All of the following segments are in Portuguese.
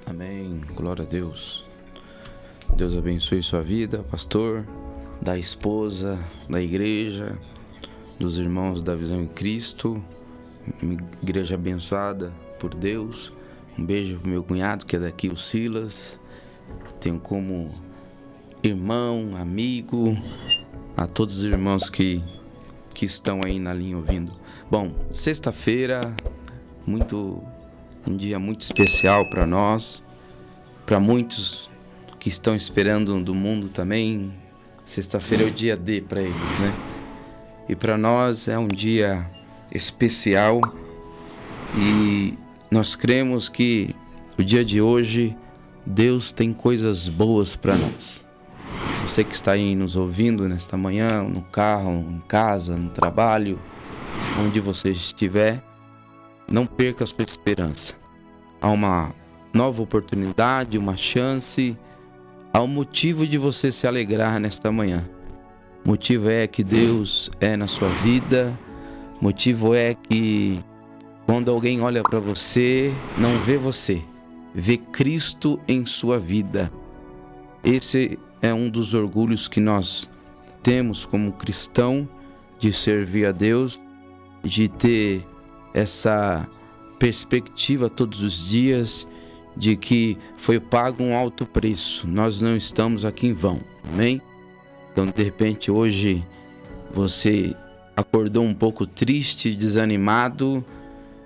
Amém. Glória a Deus. Deus abençoe sua vida, pastor, da esposa, da igreja, dos irmãos da Visão em Cristo. Uma igreja abençoada por Deus. Um beijo pro meu cunhado, que é daqui, o Silas. Tenho como irmão, amigo, a todos os irmãos que estão aí na linha ouvindo. Bom, sexta-feira, um dia muito especial para nós, para muitos que estão esperando do mundo também. Sexta-feira é o dia D para eles, né? E para nós é um dia especial e nós cremos que o dia de hoje Deus tem coisas boas para nós. Você que está aí nos ouvindo nesta manhã, no carro, em casa, no trabalho, onde você estiver, não perca a sua esperança. Há uma nova oportunidade, uma chance, há um motivo de você se alegrar nesta manhã. O motivo é que Deus é na sua vida, o motivo é que quando alguém olha para você, não vê você, vê Cristo em sua vida. Esse é um dos orgulhos que nós temos como cristão, de servir a Deus, de ter essa perspectiva todos os dias de que foi pago um alto preço. Nós não estamos aqui em vão, amém? Então, de repente, hoje você acordou um pouco triste, desanimado,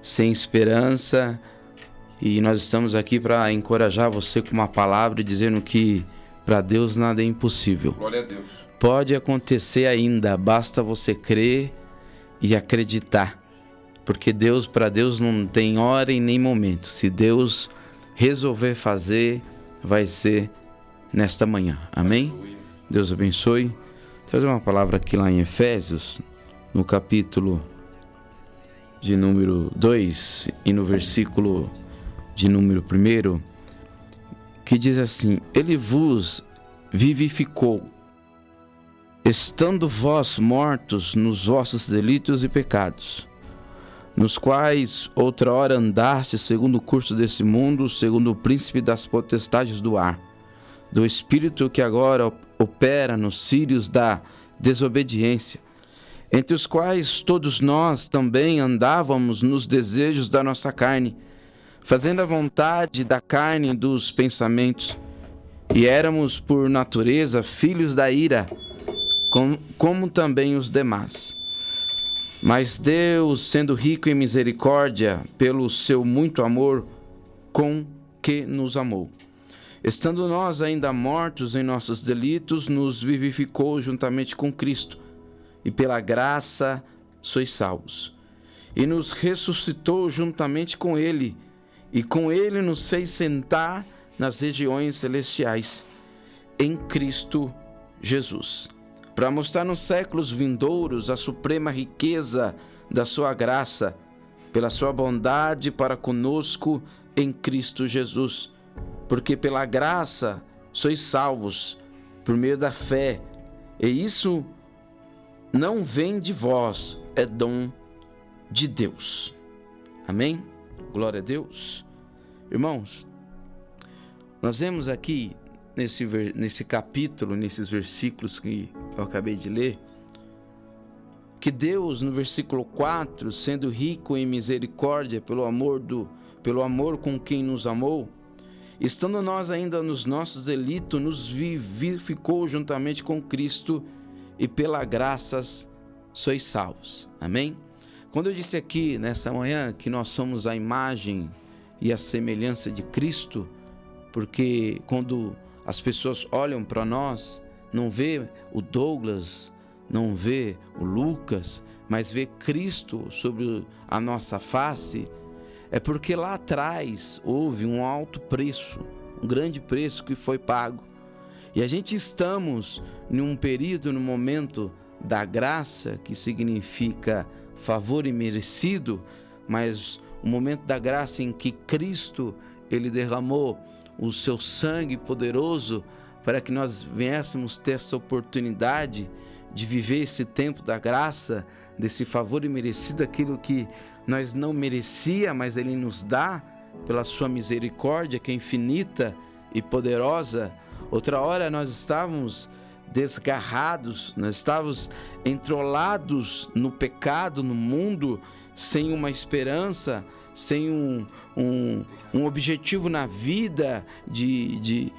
sem esperança, e nós estamos aqui para encorajar você com uma palavra dizendo que para Deus nada é impossível. Glória a Deus. Pode acontecer ainda, basta você crer e acreditar. Porque para Deus não tem hora e nem momento. Se Deus resolver fazer, vai ser nesta manhã. Amém? Aleluia. Deus abençoe. Vou trazer uma palavra aqui lá em Efésios, no capítulo de número 2 e no versículo de número 1, que diz assim: Ele vos vivificou, estando vós mortos nos vossos delitos e pecados, nos quais outrora andastes segundo o curso desse mundo, segundo o príncipe das potestades do ar, do espírito que agora opera nos filhos da desobediência, entre os quais todos nós também andávamos nos desejos da nossa carne, fazendo a vontade da carne e dos pensamentos, e éramos por natureza filhos da ira, como também os demais. Mas Deus, sendo rico em misericórdia, pelo seu muito amor com que nos amou, estando nós ainda mortos em nossos delitos, nos vivificou juntamente com Cristo, e pela graça sois salvos. E nos ressuscitou juntamente com Ele, e com Ele nos fez sentar nas regiões celestiais, em Cristo Jesus, para mostrar nos séculos vindouros a suprema riqueza da sua graça, pela sua bondade para conosco em Cristo Jesus. Porque pela graça sois salvos, por meio da fé, e isso não vem de vós, é dom de Deus. Amém? Glória a Deus. Irmãos, nós vemos aqui nesse capítulo, nesses versículos que eu acabei de ler, que Deus, no versículo 4, sendo rico em misericórdia pelo amor com quem nos amou, estando nós ainda nos nossos delitos, nos vivificou juntamente com Cristo, e pela graças sois salvos. Amém? Quando eu disse aqui nessa manhã que nós somos a imagem e a semelhança de Cristo, porque quando as pessoas olham para nós, não vê o Douglas, não vê o Lucas, mas vê Cristo sobre a nossa face, é porque lá atrás houve um alto preço, um grande preço que foi pago. E a gente estamos num período, num momento da graça, que significa favor imerecido, mas o momento da graça em que Cristo, Ele derramou o seu sangue poderoso para que nós viéssemos ter essa oportunidade de viver esse tempo da graça, desse favor imerecido, aquilo que nós não merecia, mas Ele nos dá. pela sua misericórdia, que é infinita e poderosa. Outra hora nós estávamos desgarrados, nós estávamos entrolados no pecado, no mundo, sem uma esperança, sem um objetivo na vida de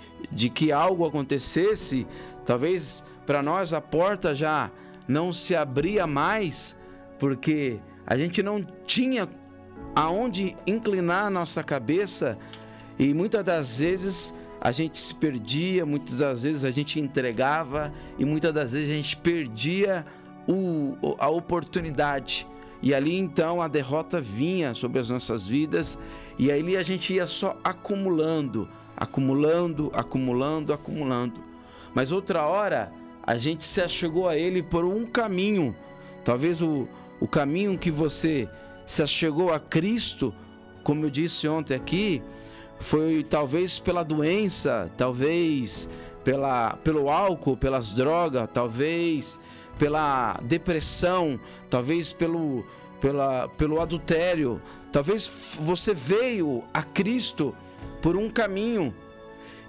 que algo acontecesse. Talvez para nós a porta já não se abria mais, porque a gente não tinha aonde inclinar a nossa cabeça, e muitas das vezes a gente se perdia, muitas das vezes a gente entregava, e muitas das vezes a gente perdia a oportunidade. E ali então a derrota vinha sobre as nossas vidas, e ali a gente ia só acumulando. Mas outra hora a gente se achegou a Ele por um caminho. Talvez o caminho que você se achegou a Cristo, como eu disse ontem aqui, foi talvez pela doença, talvez pelo álcool, pelas drogas, talvez pela depressão, talvez pelo adultério. Talvez você veio a Cristo por um caminho,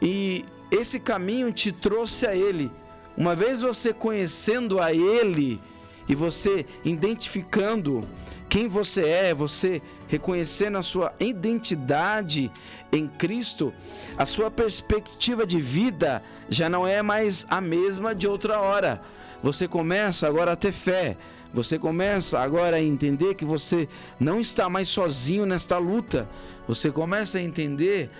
e esse caminho te trouxe a Ele. Uma vez você conhecendo a Ele e você identificando quem você é, você reconhecendo a sua identidade em Cristo, a sua perspectiva de vida já não é mais a mesma de outra hora. Você começa agora a ter fé, você começa agora a entender que você não está mais sozinho nesta luta. Você começa a entender,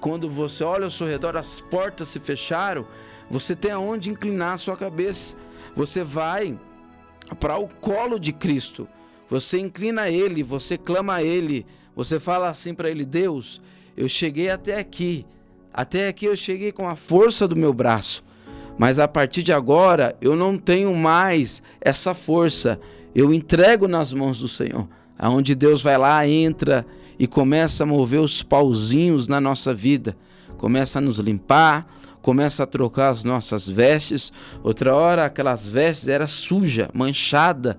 quando você olha ao seu redor, as portas se fecharam, você tem aonde inclinar a sua cabeça. Você vai para o colo de Cristo, você inclina a Ele, você clama a Ele, você fala assim para Ele: Deus, eu cheguei até aqui eu cheguei com a força do meu braço, mas a partir de agora eu não tenho mais essa força, eu entrego nas mãos do Senhor. Aonde Deus vai lá, entra e começa a mover os pauzinhos na nossa vida, começa a nos limpar, começa a trocar as nossas vestes. Outra hora aquelas vestes eram sujas, manchadas,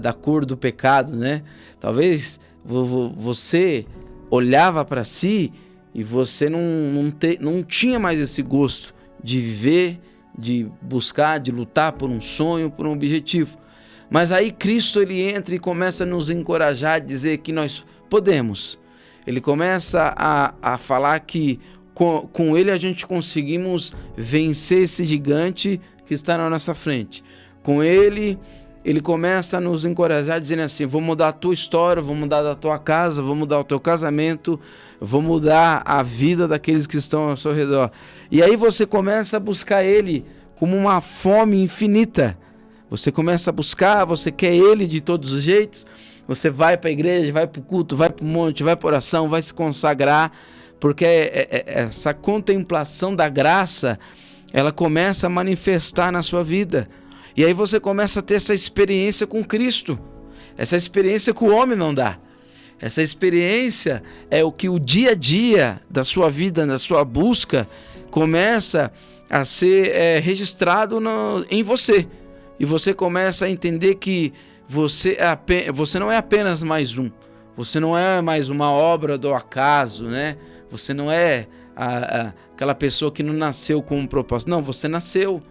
da cor do pecado, né? Talvez você olhava para si e você não tinha mais esse gosto de viver, de buscar, de lutar por um sonho, por um objetivo. Mas aí Cristo, ele entra e começa a nos encorajar, a dizer que nós podemos. Ele começa a falar que com Ele a gente conseguimos vencer esse gigante que está na nossa frente. Com Ele começa a nos encorajar, dizendo assim: vou mudar a tua história, vou mudar a tua casa, vou mudar o teu casamento, vou mudar a vida daqueles que estão ao seu redor. E aí você começa a buscar Ele como uma fome infinita. Você começa a buscar, você quer Ele de todos os jeitos. Você vai para a igreja, vai para o culto, vai para o monte, vai para a oração, vai se consagrar, porque essa contemplação da graça, ela começa a manifestar na sua vida. E aí você começa a ter essa experiência com Cristo, essa experiência que o homem não dá. Essa experiência é o que o dia a dia da sua vida, da sua busca, começa a ser registrado em você. E você começa a entender que você não é apenas mais um. Você não é mais uma obra do acaso, né? Você não é aquela pessoa que não nasceu com um propósito. Não, você nasceu.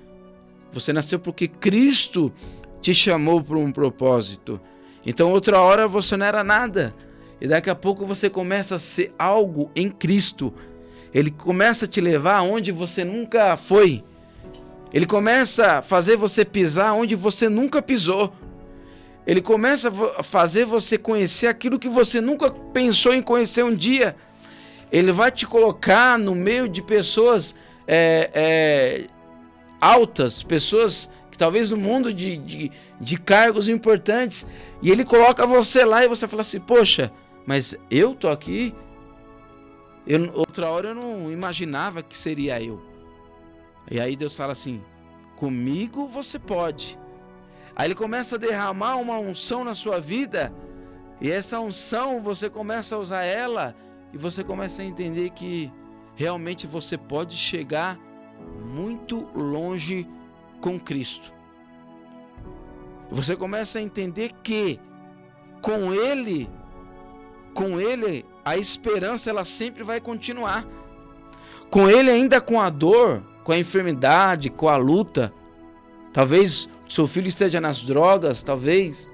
Você nasceu porque Cristo te chamou para um propósito. Então, outra hora você não era nada. E daqui a pouco você começa a ser algo em Cristo. Ele começa a te levar aonde você nunca foi. Ele começa a fazer você pisar onde você nunca pisou. Ele começa a fazer você conhecer aquilo que você nunca pensou em conhecer um dia. Ele vai te colocar no meio de pessoas altas, pessoas que talvez no mundo de cargos importantes, e Ele coloca você lá e você fala assim: poxa, mas eu tô aqui? Outra hora eu não imaginava que seria eu. E aí Deus fala assim: comigo você pode. Aí Ele começa a derramar uma unção na sua vida, e essa unção você começa a usar ela, e você começa a entender que realmente você pode chegar muito longe com Cristo. Você começa a entender que com Ele a esperança ela sempre vai continuar. Com ele ainda com a dor, com a enfermidade, com a luta. Talvez seu filho esteja nas drogas, talvez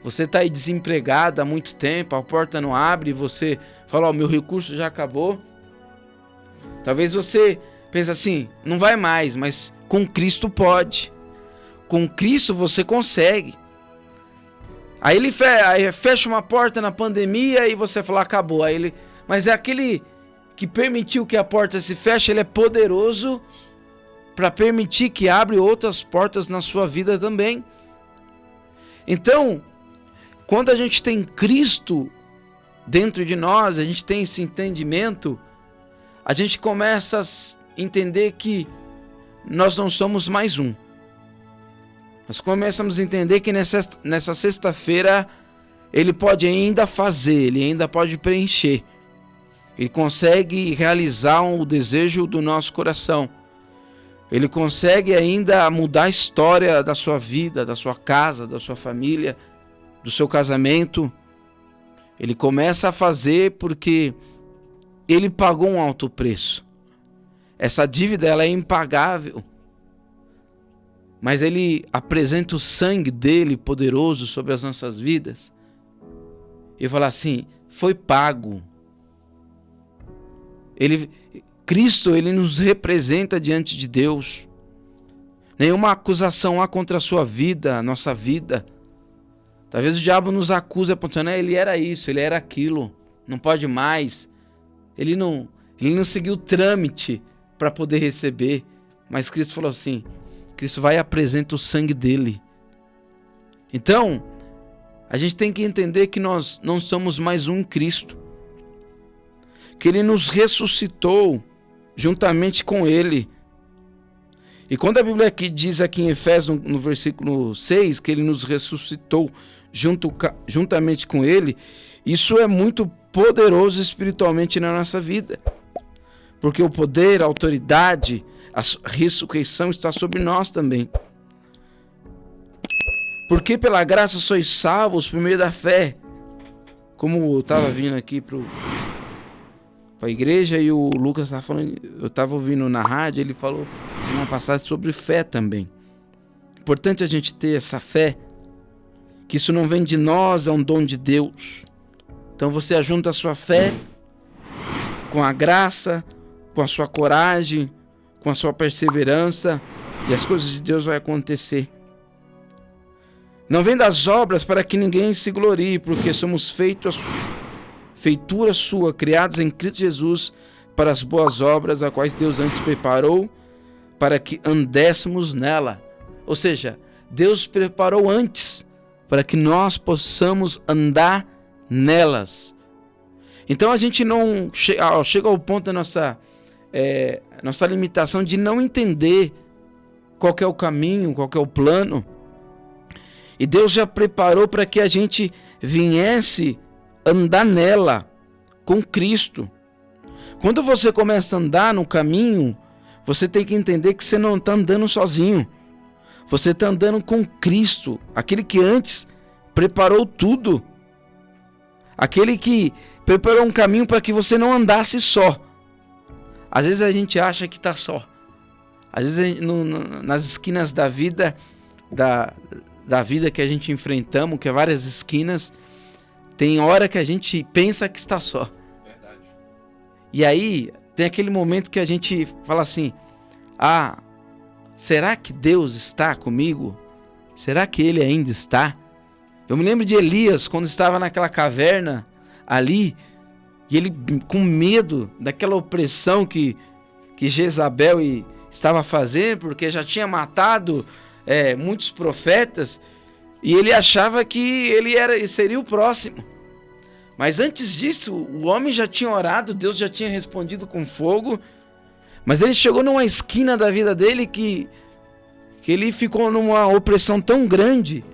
você está aí desempregado há muito tempo, a porta não abre, você fala, meu recurso já acabou. Talvez você pense assim, não vai mais, mas com Cristo pode. Com Cristo você consegue. Aí ele fecha uma porta na pandemia e você fala, acabou. Mas é aquele que permitiu que a porta se feche, ele é poderoso para permitir que abra outras portas na sua vida também. Então, quando a gente tem Cristo dentro de nós, a gente tem esse entendimento, a gente começa a entender que nós não somos mais um. Nós começamos a entender que nessa sexta-feira ele pode ainda fazer, ele ainda pode preencher. Ele consegue realizar o desejo do nosso coração. Ele consegue ainda mudar a história da sua vida, da sua casa, da sua família, do seu casamento. Ele começa a fazer porque ele pagou um alto preço. Essa dívida ela é impagável. Mas ele apresenta o sangue dele poderoso sobre as nossas vidas. E fala assim, foi pago. Cristo, ele nos representa diante de Deus. Nenhuma acusação há contra a sua vida, a nossa vida. Talvez o diabo nos acuse apontando, ele era isso, ele era aquilo, não pode mais. Ele não seguiu o trâmite para poder receber. Mas Cristo falou assim, Cristo vai e apresenta o sangue dele. Então, a gente tem que entender que nós não somos mais um em Cristo. Que ele nos ressuscitou juntamente com ele. E quando a Bíblia aqui diz aqui em Efésios, no versículo 6, que ele nos ressuscitou juntamente com ele, isso é muito poderoso espiritualmente na nossa vida. Porque o poder, a autoridade, a ressurreição está sobre nós também. Porque pela graça sois salvos por meio da fé. Como eu estava vindo aqui para a igreja e o Lucas estava falando, eu estava ouvindo na rádio, ele falou uma passagem sobre fé também. Importante a gente ter essa fé, que isso não vem de nós, é um dom de Deus. Então você ajunta a sua fé com a graça, com a sua coragem, com a sua perseverança, e as coisas de Deus vão acontecer. Não vem das obras para que ninguém se glorie, porque somos feitura sua, criados em Cristo Jesus para as boas obras, as quais Deus antes preparou para que andéssemos nela. Ou seja, Deus preparou antes para que nós possamos andar nelas. Então a gente não chega ao ponto da nossa limitação de não entender qual que é o caminho, qual que é o plano. E Deus já preparou para que a gente viesse andar nela, com Cristo. Quando você começa a andar no caminho, você tem que entender que você não está andando sozinho. Você está andando com Cristo, aquele que antes preparou tudo. Aquele que preparou um caminho para que você não andasse só. Às vezes a gente acha que está só. Às vezes nas esquinas da vida, da vida que a gente enfrentamos, que é várias esquinas, tem hora que a gente pensa que está só. Verdade. E aí tem aquele momento que a gente fala assim, será que Deus está comigo? Será que Ele ainda está? Eu me lembro de Elias, quando estava naquela caverna ali, e ele com medo daquela opressão que Jezabel estava fazendo, porque já tinha matado muitos profetas, e ele achava que ele seria o próximo. Mas antes disso, o homem já tinha orado, Deus já tinha respondido com fogo, mas ele chegou numa esquina da vida dele que ele ficou numa opressão tão grande,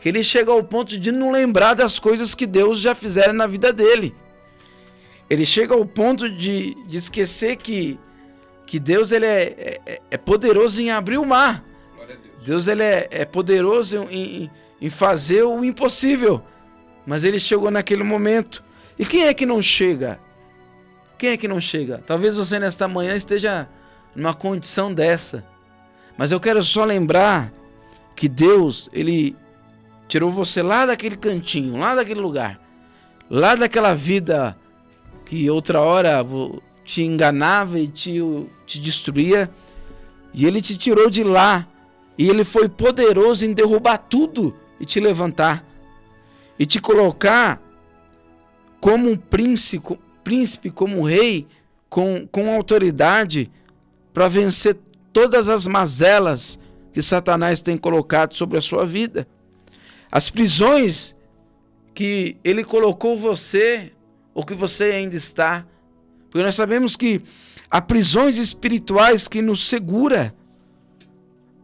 que ele chegou ao ponto de não lembrar das coisas que Deus já fizera na vida dele. Ele chega ao ponto de esquecer que Deus ele é poderoso em abrir o mar. Deus ele é poderoso em fazer o impossível. Mas ele chegou naquele momento. E quem é que não chega? Quem é que não chega? Talvez você nesta manhã esteja numa condição dessa. Mas eu quero só lembrar que Deus, Ele tirou você lá daquele cantinho, lá daquele lugar, lá daquela vida que outra hora te enganava e te destruía, e Ele te tirou de lá, e Ele foi poderoso em derrubar tudo e te levantar, e te colocar como um príncipe, como um rei, com autoridade, para vencer todas as mazelas que Satanás tem colocado sobre a sua vida. As prisões que ele colocou você, ou que você ainda está. Porque nós sabemos que há prisões espirituais que nos segura.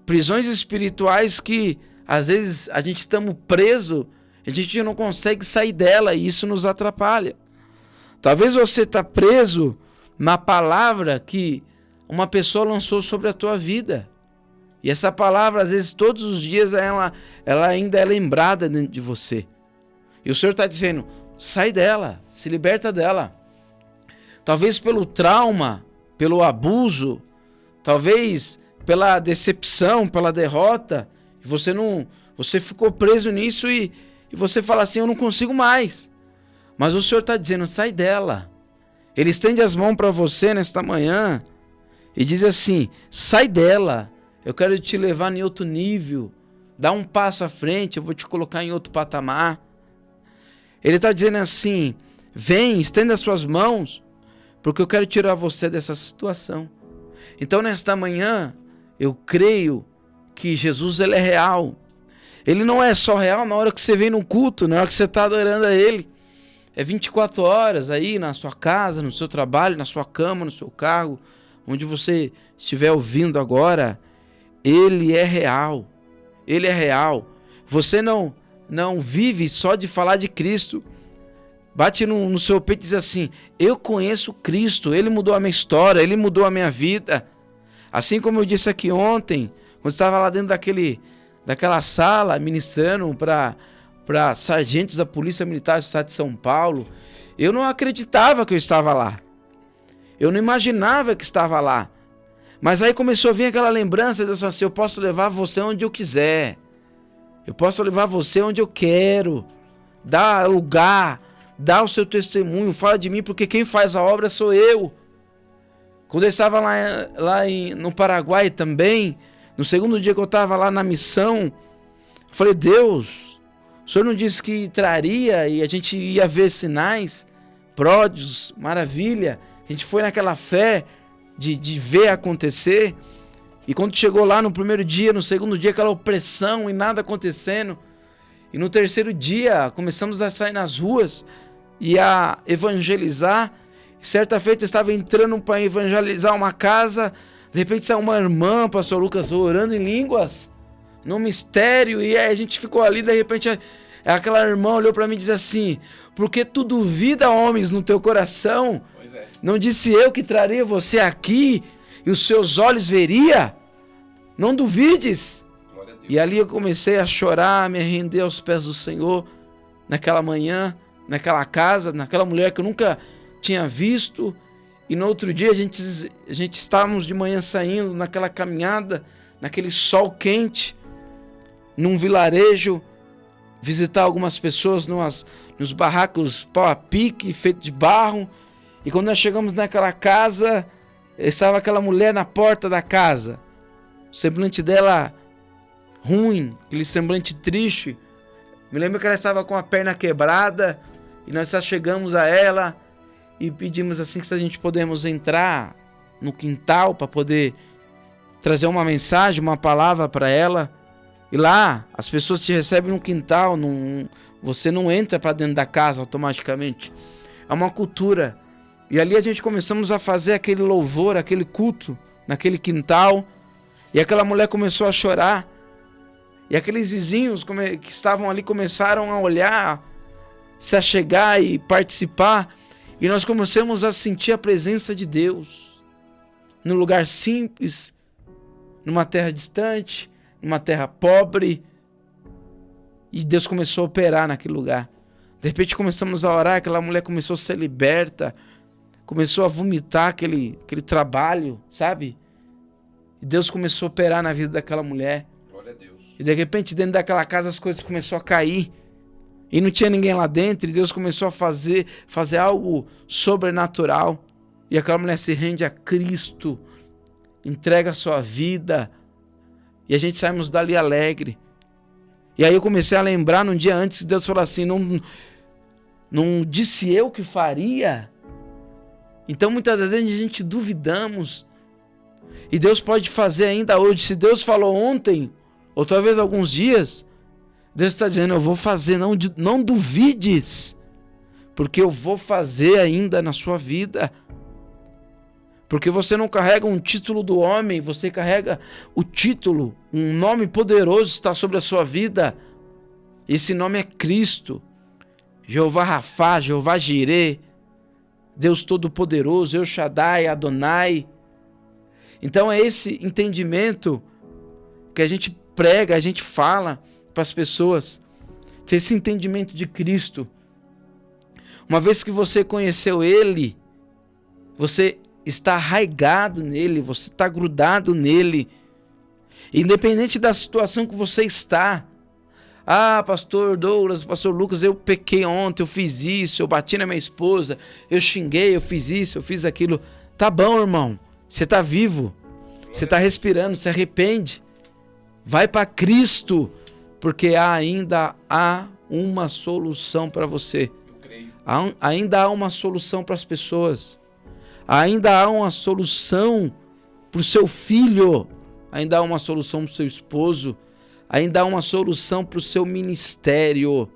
Prisões espirituais que às vezes a gente estamos preso, a gente não consegue sair dela e isso nos atrapalha. Talvez você está preso na palavra que uma pessoa lançou sobre a tua vida. E essa palavra, às vezes, todos os dias, ela ainda é lembrada dentro de você. E o Senhor está dizendo, sai dela, se liberta dela. Talvez pelo trauma, pelo abuso, talvez pela decepção, pela derrota, você ficou preso nisso e você fala assim, eu não consigo mais. Mas o Senhor está dizendo, sai dela. Ele estende as mãos para você nesta manhã e diz assim, sai dela. Eu quero te levar em outro nível. Dá um passo à frente, eu vou te colocar em outro patamar. Ele está dizendo assim, vem, estenda as suas mãos, porque eu quero tirar você dessa situação. Então, nesta manhã, eu creio que Jesus, ele é real. Ele não é só real na hora que você vem no culto, na hora que você está adorando a Ele. É 24 horas aí na sua casa, no seu trabalho, na sua cama, no seu carro, onde você estiver ouvindo agora. Ele é real. Ele é real. Você não vive só de falar de Cristo. Bate no seu peito e diz assim, eu conheço Cristo, Ele mudou a minha história, Ele mudou a minha vida. Assim como eu disse aqui ontem, quando estava lá dentro daquela sala, ministrando para sargentos da Polícia Militar do Estado de São Paulo, eu não acreditava que eu estava lá. Eu não imaginava que estava lá. Mas aí começou a vir aquela lembrança, de assim, eu posso levar você onde eu quiser. Eu posso levar você onde eu quero. Dá lugar, dá o seu testemunho, fala de mim, porque quem faz a obra sou eu. Quando eu estava no Paraguai também, no segundo dia que eu estava lá na missão, eu falei, Deus, o Senhor não disse que traria e a gente ia ver sinais, pródigos, maravilha. A gente foi naquela fé de ver acontecer. E quando chegou lá no primeiro dia, no segundo dia, aquela opressão e nada acontecendo. E no terceiro dia, começamos a sair nas ruas e a evangelizar. Certa feita, eu estava entrando para evangelizar uma casa. De repente, saiu uma irmã, pastor Lucas, orando em línguas, no mistério. E aí a gente ficou ali, de repente, aquela irmã olhou para mim e disse assim, porque tu duvida, homens, no teu coração? Não disse eu que traria você aqui e os seus olhos veria? Não duvides. E ali eu comecei a chorar, me render aos pés do Senhor, naquela manhã, naquela casa, naquela mulher que eu nunca tinha visto. E no outro dia a gente estávamos de manhã saindo naquela caminhada, naquele sol quente, num vilarejo, visitar algumas pessoas nos barracos pau a pique, feito de barro. E quando nós chegamos naquela casa, estava aquela mulher na porta da casa. O semblante dela ruim, aquele semblante triste. Me lembro que ela estava com a perna quebrada e nós só chegamos a ela e pedimos assim que se a gente podemos entrar no quintal para poder trazer uma mensagem, uma palavra para ela. E lá as pessoas te recebem no quintal, você não entra para dentro da casa automaticamente. É uma cultura. E ali a gente começamos a fazer aquele louvor, aquele culto, naquele quintal. E aquela mulher começou a chorar. E aqueles vizinhos que estavam ali começaram a olhar, se achegar e participar. E nós começamos a sentir a presença de Deus. Num lugar simples, numa terra distante, numa terra pobre. E Deus começou a operar naquele lugar. De repente começamos a orar, aquela mulher começou a ser liberta, começou a vomitar aquele trabalho, sabe? E Deus começou a operar na vida daquela mulher. Glória a Deus. E de repente dentro daquela casa as coisas começaram a cair. E não tinha ninguém lá dentro, e Deus começou a fazer algo sobrenatural. E aquela mulher se rende a Cristo, entrega a sua vida, e a gente saímos dali alegre. E aí eu comecei a lembrar num dia antes, Deus falou assim, não disse eu que faria? Então muitas vezes a gente duvidamos, e Deus pode fazer ainda hoje. Se Deus falou ontem, ou talvez alguns dias, Deus está dizendo, eu vou fazer, não duvides, porque eu vou fazer ainda na sua vida. Porque você não carrega um título do homem, você carrega o título, um nome poderoso está sobre a sua vida. Esse nome é Cristo, Jeová Rafá, Jeová Jirê, Deus Todo-Poderoso, El Shaddai, Adonai. Então é esse entendimento que a gente prega, a gente fala para as pessoas, ter esse entendimento de Cristo. Uma vez que você conheceu Ele, você está arraigado nele, você está grudado nele, independente da situação que você está. Ah, pastor Douglas, pastor Lucas, eu pequei ontem, eu fiz isso, eu bati na minha esposa, eu xinguei, eu fiz isso, eu fiz aquilo. Tá bom, irmão, você está vivo, você está respirando, se arrepende, vai para Cristo, porque ainda há uma solução para você. Ainda há uma solução para as pessoas. Ainda há uma solução para o seu filho. Ainda há uma solução para o seu esposo. Ainda há uma solução para o seu ministério.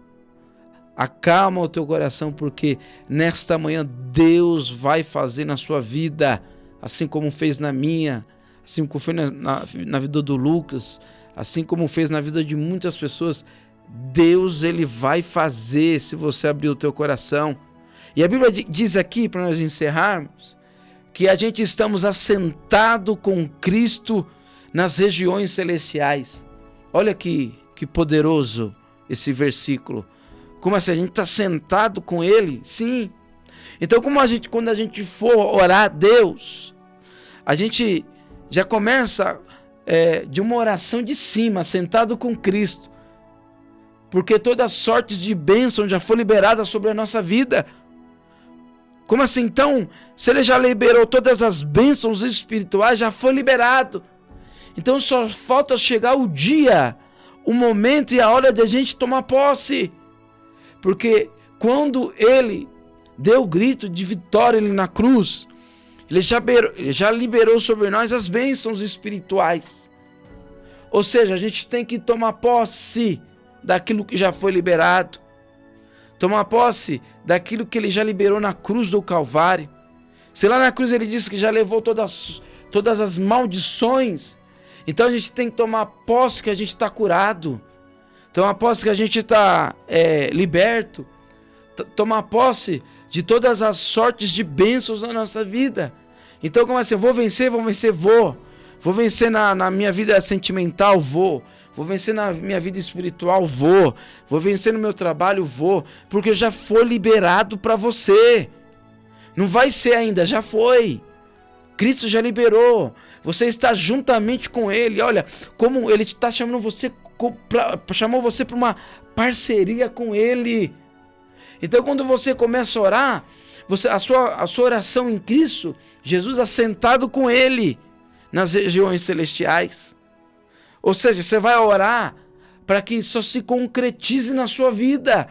Acalma o teu coração, porque nesta manhã Deus vai fazer na sua vida, assim como fez na minha, assim como fez na vida do Lucas, assim como fez na vida de muitas pessoas. Deus, ele vai fazer se você abrir o teu coração. E a Bíblia diz aqui, para nós encerrarmos, que a gente estamos assentados com Cristo nas regiões celestiais. Olha que poderoso esse versículo. Como assim? A gente está sentado com Ele? Sim. Então quando a gente for orar a Deus, a gente já começa de uma oração de cima, sentado com Cristo. Porque todas as sortes de bênção já foi liberada sobre a nossa vida. Como assim? Então, se Ele já liberou todas as bênçãos espirituais, já foi liberado. Então só falta chegar o dia, o momento e a hora de a gente tomar posse. Porque quando Ele deu o grito de vitória ali na cruz, Ele já liberou sobre nós as bênçãos espirituais. Ou seja, a gente tem que tomar posse daquilo que já foi liberado. Tomar posse daquilo que Ele já liberou na cruz do Calvário. Se lá na cruz Ele disse que já levou todas as maldições, então a gente tem que tomar posse que a gente está curado. Tomar posse que a gente está liberto. Tomar posse de todas as sortes de bênçãos na nossa vida. Então como assim? Vou vencer, vou. Vou vencer na minha vida sentimental, vou vencer na minha vida espiritual, vou vencer no meu trabalho, porque já foi liberado para você. Não vai ser ainda, já foi. Cristo já liberou. Você está juntamente com Ele. Olha, como Ele está chamando você, chamou você para uma parceria com Ele. Então quando você começa a orar, a sua oração em Cristo, Jesus assentado com Ele nas regiões celestiais. Ou seja, você vai orar para que isso se concretize na sua vida.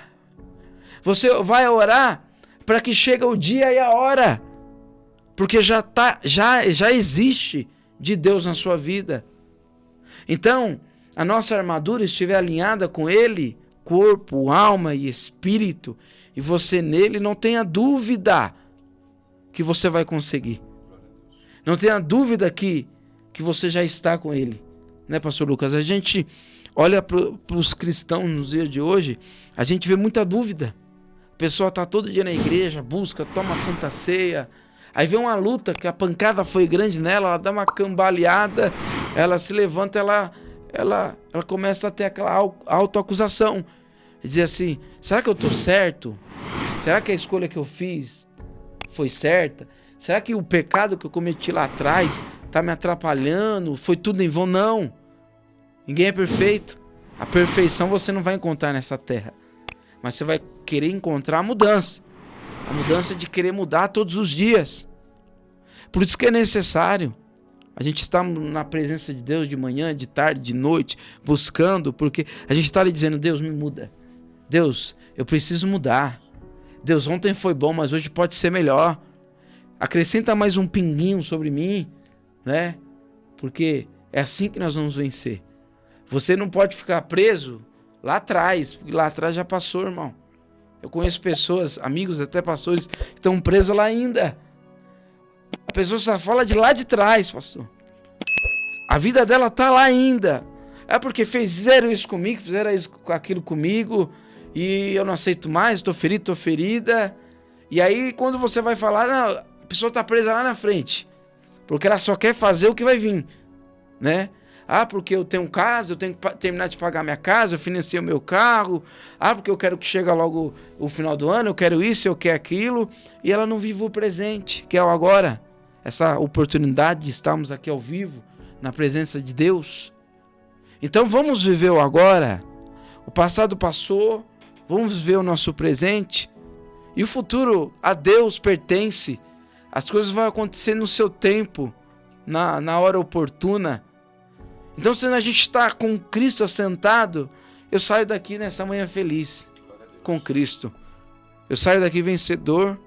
Você vai orar para que chegue o dia e a hora. Porque já existe de Deus na sua vida. Então, a nossa armadura estiver alinhada com Ele, corpo, alma e espírito, e você nele, não tenha dúvida que você vai conseguir. Não tenha dúvida que você já está com Ele. Né, pastor Lucas? A gente olha para os cristãos nos dias de hoje, a gente vê muita dúvida. A pessoa está todo dia na igreja, busca, toma santa ceia, aí vem uma luta que a pancada foi grande nela, ela dá uma cambaleada, ela se levanta, ela começa a ter aquela autoacusação. E dizer assim, será que eu estou certo? Será que a escolha que eu fiz foi certa? Será que o pecado que eu cometi lá atrás está me atrapalhando? Foi tudo em vão? Não. Ninguém é perfeito. A perfeição você não vai encontrar nessa terra. Mas você vai querer encontrar a mudança. A mudança de querer mudar todos os dias. Por isso que é necessário a gente estar na presença de Deus de manhã, de tarde, de noite, buscando, porque a gente está ali dizendo, Deus, me muda. Deus, eu preciso mudar. Deus, ontem foi bom, mas hoje pode ser melhor. Acrescenta mais um pinguinho sobre mim, né? Porque é assim que nós vamos vencer. Você não pode ficar preso lá atrás, porque lá atrás já passou, irmão. Eu conheço pessoas, amigos, até pastores, que estão presos lá ainda. A pessoa só fala de lá de trás, pastor. A vida dela tá lá ainda. É porque fizeram isso comigo, fizeram aquilo comigo, e eu não aceito mais, tô ferido, tô ferida. E aí, quando você vai falar, não, a pessoa tá presa lá na frente. Porque ela só quer fazer o que vai vir, né? Ah, porque eu tenho casa, eu tenho que terminar de pagar minha casa, eu financei o meu carro. Ah, porque eu quero que chegue logo o final do ano, eu quero isso, eu quero aquilo. E ela não vive o presente, que é o agora. Essa oportunidade de estarmos aqui ao vivo, na presença de Deus. Então vamos viver o agora. O passado passou, vamos viver o nosso presente. E o futuro a Deus pertence. As coisas vão acontecer no seu tempo, na hora oportuna. Então, se a gente está com Cristo assentado, eu saio daqui nessa manhã feliz com Cristo. Eu saio daqui vencedor.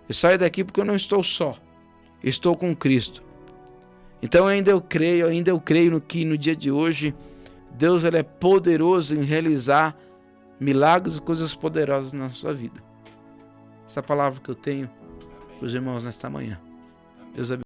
Eu saio daqui porque eu não estou só. Eu estou com Cristo. Então, ainda eu creio no que no dia de hoje, Deus ele é poderoso em realizar milagres e coisas poderosas na sua vida. Essa palavra que eu tenho para os irmãos nesta manhã. Deus abençoe.